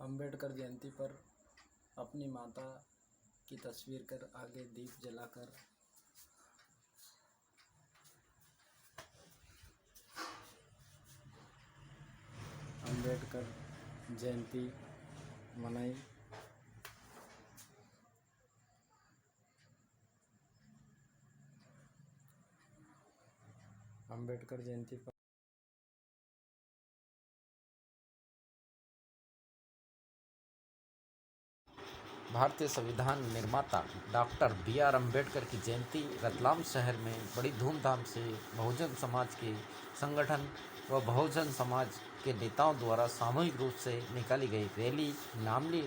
अंबेडकर जयंती पर अपनी माता की तस्वीर कर आगे दीप जलाकर अंबेडकर जयंती मनाई। अंबेडकर जयंती पर भारतीय संविधान निर्माता डॉक्टर बी.आर. अम्बेडकर की जयंती रतलाम शहर में बड़ी धूमधाम से बहुजन समाज के संगठन व बहुजन समाज के नेताओं द्वारा सामूहिक रूप से निकाली गई रैली नामली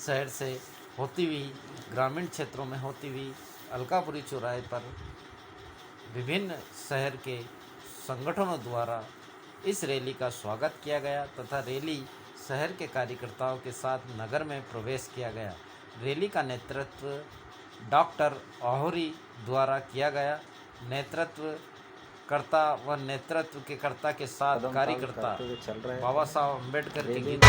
शहर से होती हुई ग्रामीण क्षेत्रों में होती हुई अलकापुरी चौराहे पर विभिन्न शहर के संगठनों द्वारा इस रैली का स्वागत किया गया तथा रैली शहर के कार्यकर्ताओं के साथ नगर में प्रवेश किया गया। रैली का नेतृत्व डॉक्टर अहोरी द्वारा किया गया। नेतृत्वकर्ता व नेतृत्व के कर्ता के साथ कार्यकर्ता बाबा साहब अम्बेडकर के गीत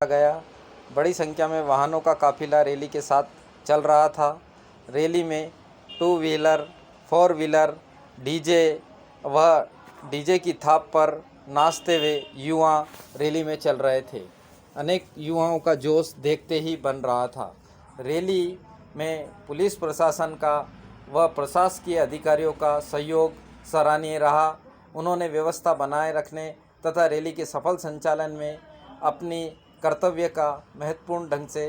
गया। बड़ी संख्या में वाहनों का काफिला रैली के साथ चल रहा था। रैली में 2 व्हीलर 4 व्हीलर डीजे व डीजे की थाप पर नाचते हुए युवा रैली में चल रहे थे। अनेक युवाओं का जोश देखते ही बन रहा था। रैली में पुलिस प्रशासन का व प्रशासकीय अधिकारियों का सहयोग सराहनीय रहा। उन्होंने व्यवस्था बनाए रखने तथा रैली के सफल संचालन में अपनी कर्तव्य का महत्वपूर्ण ढंग से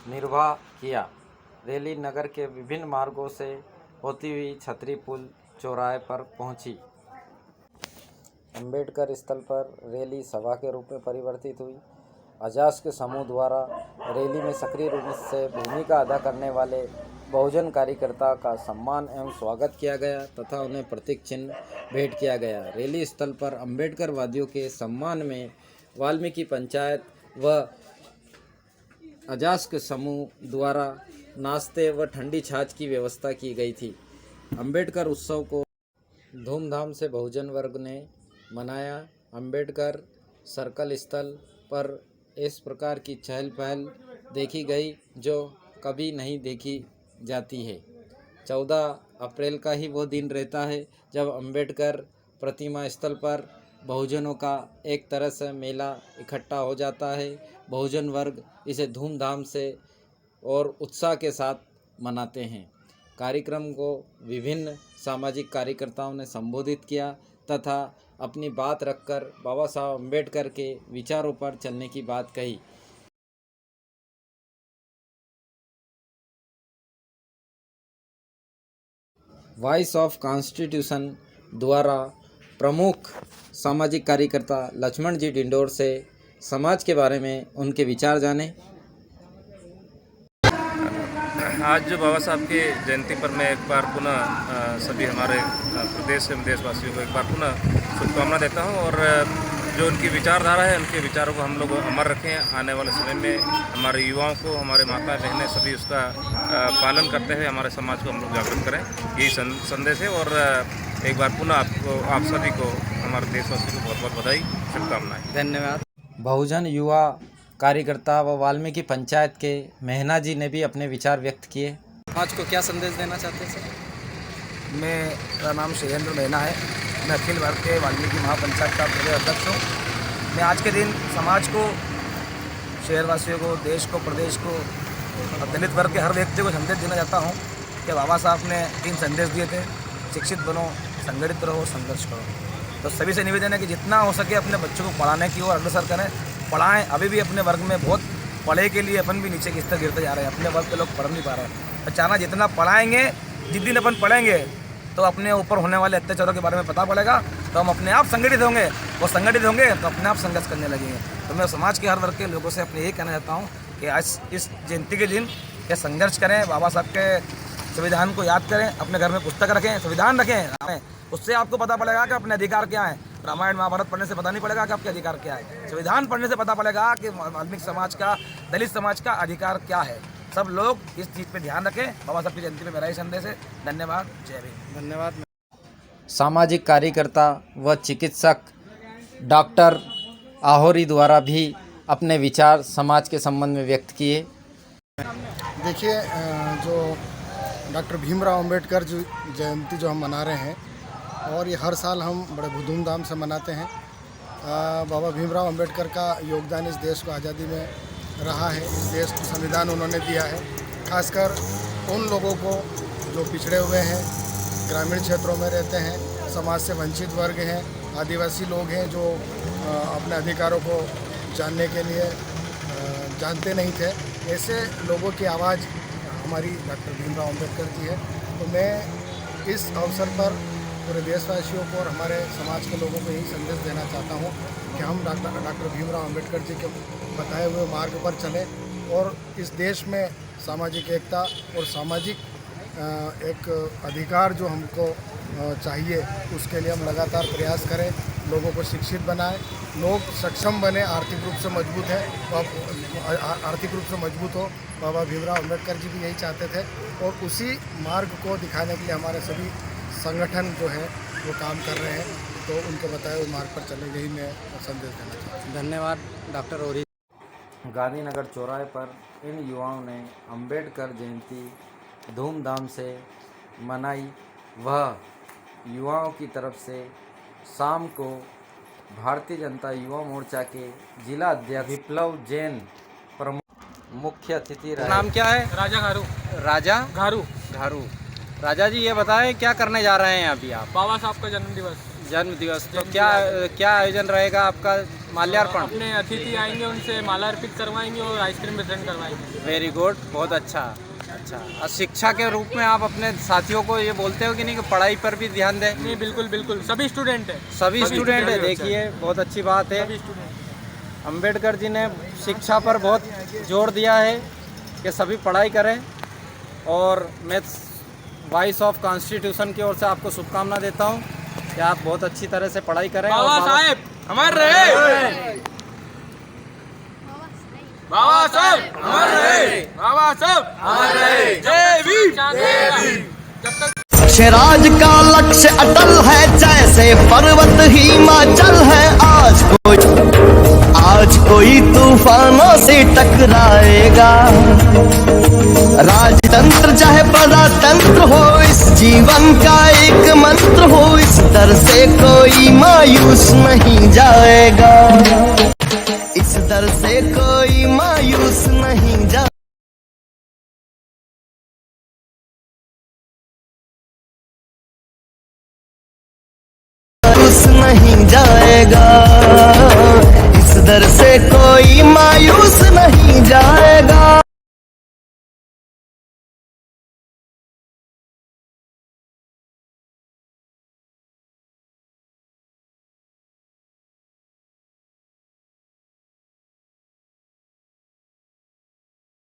निर्वाह किया। रैली नगर के विभिन्न मार्गों से होती हुई छतरी पुल चौराहे पर पहुंची। अंबेडकर स्थल पर रैली सभा के रूप में परिवर्तित हुई। अजास के समूह द्वारा रैली में सक्रिय रूप से भूमिका अदा करने वाले बहुजन कार्यकर्ता का सम्मान एवं स्वागत किया गया तथा उन्हें प्रतीक चिन्ह भेंट किया गया। रैली स्थल पर अंबेडकर वादियों के सम्मान में वाल्मीकि पंचायत व अजास के समूह द्वारा नाश्ते व ठंडी छाछ की व्यवस्था की गई थी। अंबेडकर उत्सव को धूमधाम से बहुजन वर्ग ने मनाया। अंबेडकर सर्कल स्थल पर इस प्रकार की चहल पहल देखी गई जो कभी नहीं देखी जाती है। 14 अप्रैल का ही वो दिन रहता है जब अंबेडकर प्रतिमा स्थल पर बहुजनों का एक तरह से मेला इकट्ठा हो जाता है। बहुजन वर्ग इसे धूमधाम से और उत्साह के साथ मनाते हैं। कार्यक्रम को विभिन्न सामाजिक कार्यकर्ताओं ने संबोधित किया तथा अपनी बात रखकर बाबा साहब अम्बेडकर के विचारों पर चलने की बात कही। वॉइस ऑफ कॉन्स्टिट्यूशन द्वारा प्रमुख सामाजिक कार्यकर्ता लक्ष्मण जी डिंडोर से समाज के बारे में उनके विचार जाने। आज जो बाबा साहब की जयंती पर मैं एक बार पुनः सभी हमारे प्रदेश एवं देशवासियों को एक बार पुनः शुभकामना देता हूं और जो उनकी विचारधारा है उनके विचारों को हम लोग अमर रखें। आने वाले समय में हमारे युवाओं को, हमारे माता बहनें सभी उसका पालन करते हुए हमारे समाज को हम लोग जागरूक करें, यही संदेश है। और एक बार पुनः आप सभी को, हमारे देशवासियों को बहुत बहुत बधाई, शुभकामनाएं। धन्यवाद। बहुजन युवा कार्यकर्ता व वाल्मीकि पंचायत के मेहना जी ने भी अपने विचार व्यक्त किए। आज को क्या संदेश देना चाहते हैं सर? मेरा नाम शैलेंद्र मेहना है। मैं अखिल भारतीय वाल्मीकि महापंचायत का प्रदेश अध्यक्ष हूँ। मैं आज के दिन समाज को, शहरवासियों को, देश को, प्रदेश को और दलित वर्ग के हर व्यक्ति को संदेश देना चाहता हूँ कि बाबा साहब ने 3 संदेश दिए थे। शिक्षित बनो, संगठित रहो, संघर्ष करो। तो सभी से निवेदन है कि जितना हो सके अपने बच्चों को पढ़ाने की ओर अग्रसर करें, पढ़ाएं। अभी भी अपने वर्ग में बहुत पढ़े के लिए अपन भी नीचे की स्तर गिरते जा रहे हैं। अपने वर्ग के लोग पढ़ नहीं पा रहे हैं। तो चाहना जितना पढ़ाएंगे, जिस दिन अपन पढ़ेंगे तो अपने ऊपर होने वाले अत्याचारों के बारे में पता पड़ेगा, तो हम अपने आप संगठित होंगे। वो संगठित होंगे तो अपने आप संघर्ष करने लगेंगे। तो मैं समाज के हर वर्ग के लोगों से अपने यही कहना चाहता हूँ कि आज इस जयंती के दिन ये संघर्ष करें, बाबा साहब के संविधान को याद करें, अपने घर में पुस्तक रखें, संविधान रखें। उससे आपको पता पड़ेगा कि अपने अधिकार क्या है। रामायण महाभारत पढ़ने से पता नहीं पड़ेगा कि आपके अधिकार क्या है। संविधान पढ़ने से पता पड़ेगा कि वाल्मीकि समाज का, दलित समाज का अधिकार क्या है। सब लोग इस चीज़ पे ध्यान रखें। बाबा साहब की जयंती पे मेरा ही संदेश है। धन्यवाद। जय भीम। धन्यवाद। सामाजिक कार्यकर्ता व चिकित्सक डॉक्टर आहोरी द्वारा भी अपने विचार समाज के संबंध में व्यक्त किए। देखिए, जो डॉक्टर भीमराव अंबेडकर जो जयंती जो हम मना रहे हैं, और ये हर साल हम बड़े धूमधाम से मनाते हैं। बाबा भीमराव अंबेडकर का योगदान इस देश को आज़ादी में रहा है। इस देश को संविधान उन्होंने दिया है, खासकर उन लोगों को जो पिछड़े हुए हैं, ग्रामीण क्षेत्रों में रहते हैं, समाज से वंचित वर्ग हैं, आदिवासी लोग हैं जो अपने अधिकारों को जानने के लिए जानते नहीं थे। ऐसे लोगों की आवाज़ हमारी डॉक्टर भीमराव अंबेडकर जी है। तो मैं इस अवसर पर पूरे देशवासियों को और हमारे समाज के लोगों को यही संदेश देना चाहता हूँ कि हम डॉक्टर भीमराव अंबेडकर जी के बताए हुए मार्ग पर चलें और इस देश में सामाजिक एकता और सामाजिक एक अधिकार जो हमको चाहिए, उसके लिए हम लगातार प्रयास करें, लोगों को शिक्षित बनाएं, लोग सक्षम बने, आर्थिक रूप से मजबूत है तो आर्थिक रूप से मजबूत हो। बाबा भीमराव अंबेडकर जी भी यही चाहते थे और उसी मार्ग को दिखाने के लिए हमारे सभी संगठन जो है वो काम कर रहे हैं। तो उनके बताए हुए मार्ग पर चले, यही मैं संदेश देना चाहता हूँ। धन्यवाद डॉक्टर ओरी। गांधीनगर चौराहे पर इन युवाओं ने अंबेडकर जयंती धूमधाम से मनाई। वह युवाओं की तरफ से शाम को भारतीय जनता युवा मोर्चा के जिला अध्यक्ष विप्लव जैन प्रमुख मुख्य अतिथि रहे। नाम क्या है? राजा घारू। राजा घारू। घारू। राजा जी, ये बताएं क्या करने जा रहे हैं अभी आप? बाबा साहब का जन्म दिवस। तो क्या आयोजन रहेगा आपका? माल्यार्पण। अपने अतिथि आएंगे, उनसे माला अर्पित करवाएंगे और आइसक्रीम वितरण करवाएंगे। वेरी गुड, बहुत अच्छा। और शिक्षा के रूप में आप अपने साथियों को ये बोलते हो कि नहीं कि पढ़ाई पर भी ध्यान दें? नहीं, बिल्कुल सभी स्टूडेंट हैं। सभी स्टूडेंट है। देखिए, बहुत अच्छी बात है। अंबेडकर जी ने शिक्षा पर बहुत जोर दिया है कि सभी पढ़ाई करें, और मैं वॉइस ऑफ कॉन्स्टिट्यूशन की ओर से आपको शुभकामना देता हूं कि आप बहुत अच्छी तरह से पढ़ाई करें। बाबा साहेब अमर रहे। बाबा साहेब अमर रहे। बाबा साहेब अमर रहे। जय भीम। स्वराज का लक्ष्य अटल है, जैसे पर्वत हिमाचल है। आज कोई तूफानों से टकराएगा। राजतंत्र चाहे प्रजातंत्र हो, इस जीवन का एक मंत्र हो। इस दर से कोई मायूस नहीं जाएगा। इस दर से कोई मायूस नहीं जाएगा। नहीं जाएगा। इस दर से कोई मायूस नहीं जाएगा।